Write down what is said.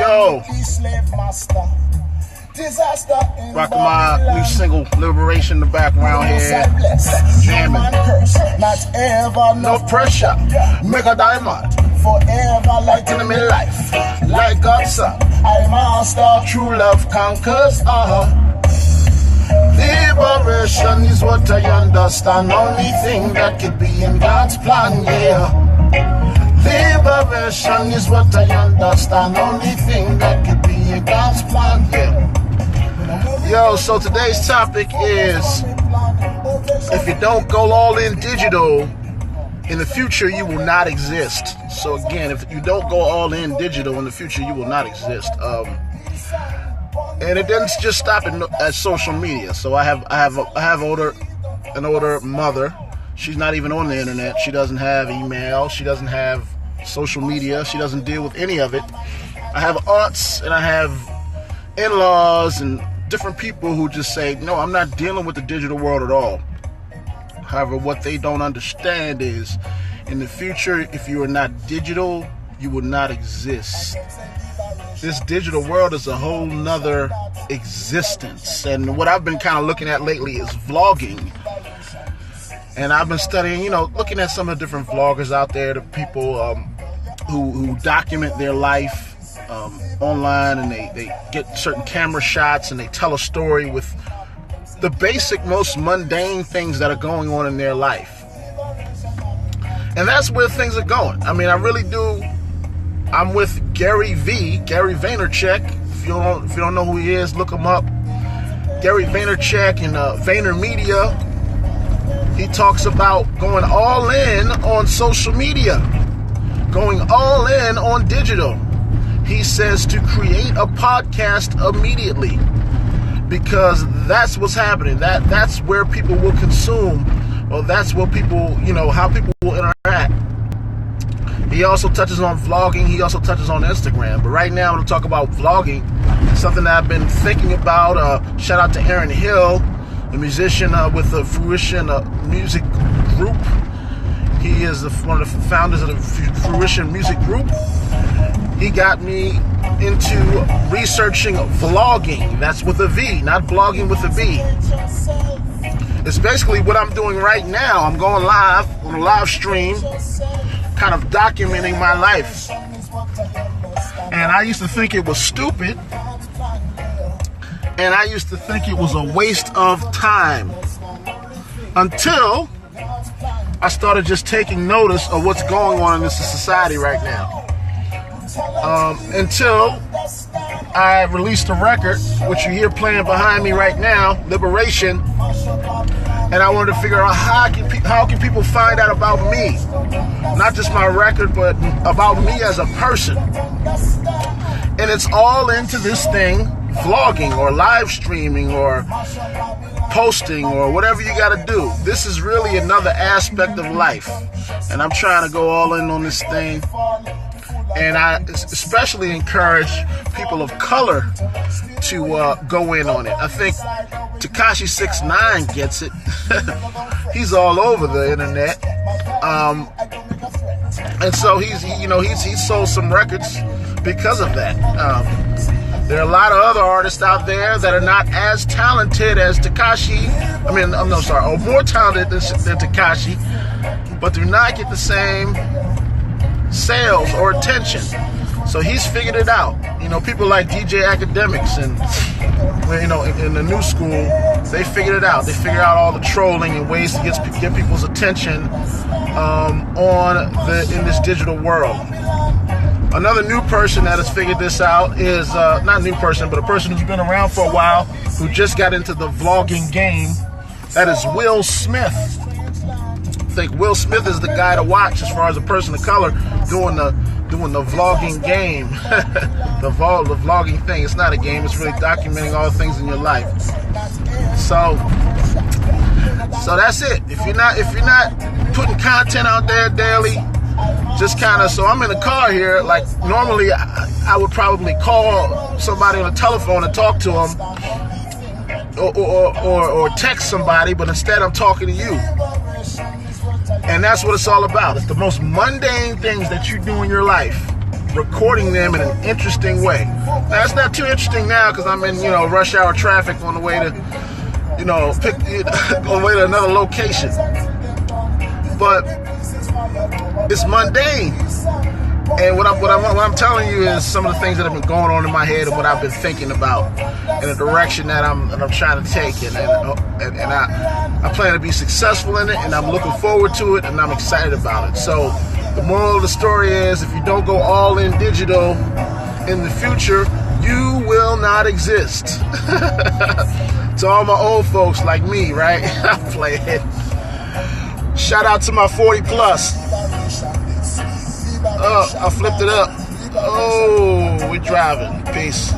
Yo. Rocking my new single, Liberation, in the background here. Jamming. No pressure. Make a diamond. Forever like in the midlife. Like God's son. I master. True love conquers all. Liberation is what I understand. Only thing that could be in God's plan, yeah. Liberation is what I understand. Only thing that could be in God's plan, yeah. Yo, so today's topic is, if you don't go all in digital, in the future you will not exist. So again, if you don't go all in digital, in the future you will not exist. And it didn't just stop at social media. So I have an older mother. She's not even on the internet. She doesn't have email. She doesn't have social media. She doesn't deal with any of it. I have aunts and I have in-laws and different people who just say, no, I'm not dealing with the digital world at all. However, what they don't understand is, in the future, if you are not digital, you will not exist. This digital world is a whole nother existence. And what I've been kind of looking at lately is vlogging. And I've been studying, looking at some of the different vloggers out there, the people who document their life online, and they get certain camera shots and they tell a story with the basic, most mundane things that are going on in their life. And that's where things are going. I mean, I really do. I'm with Gary Vaynerchuk. If you don't know who he is, look him up. Gary Vaynerchuk and VaynerMedia. He talks about going all in on social media, going all in on digital. He says to create a podcast immediately, because that's what's happening. That's where people will consume, or that's where people, how people will interact. He also touches on vlogging. He also touches on Instagram. But right now, I'm going to talk about vlogging, something that I've been thinking about. Shout out to Aaron Hill, a musician with the Fruition Music Group. He is one of the founders of the Fruition Music Group. He got me into researching vlogging. That's with a V, not blogging with a B. It's basically what I'm doing right now. I'm going live on a live stream, kind of documenting my life. And I used to think it was stupid. And I used to think it was a waste of time. Until I started just taking notice of what's going on in this society right now. Until I released a record, which you hear playing behind me right now, Liberation. And I wanted to figure out how can people find out about me, not just my record, but about me as a person. And it's all into this thing, vlogging or live streaming or posting or whatever you got to do. This is really another aspect of life, and I'm trying to go all in on this thing. And I especially encourage people of color to go in on it. I think Tekashi 6ix9ine gets it. He's all over the internet, and so he's sold some records because of that. There are a lot of other artists out there that are not as talented as Tekashi. Or more talented than Tekashi, but do not get the same sales or attention. So he's figured it out. People like DJ Academics and in the new school, they figured it out. They figured out all the trolling and ways to get people's attention in this digital world. Another new person that has figured this out is not a new person, but a person who's been around for a while, who just got into the vlogging game. That is Will Smith. I think Will Smith is the guy to watch as far as a person of color doing the vlogging game. the vlogging thing. It's not a game. It's really documenting all the things in your life. So that's it. If you're not putting content out there daily, just kind of. So I'm in the car here. Like normally, I would probably call somebody on the telephone and talk to them, or text somebody. But instead, I'm talking to you. And that's what it's all about. It's the most mundane things that you do in your life recording them in an interesting way. Now, it's not too interesting now because I'm in, rush hour traffic on the way to, on the way to another location. But it's mundane. And what I'm telling you is some of the things that have been going on in my head and what I've been thinking about, and the direction that I'm trying to take, and I plan to be successful in it, and I'm looking forward to it, and I'm excited about it. So the moral of the story is, if you don't go all in digital in the future, you will not exist. To all my old folks like me, right? I play it. Shout out to my 40 plus. Oh, I flipped it up. Oh, we're driving. Peace.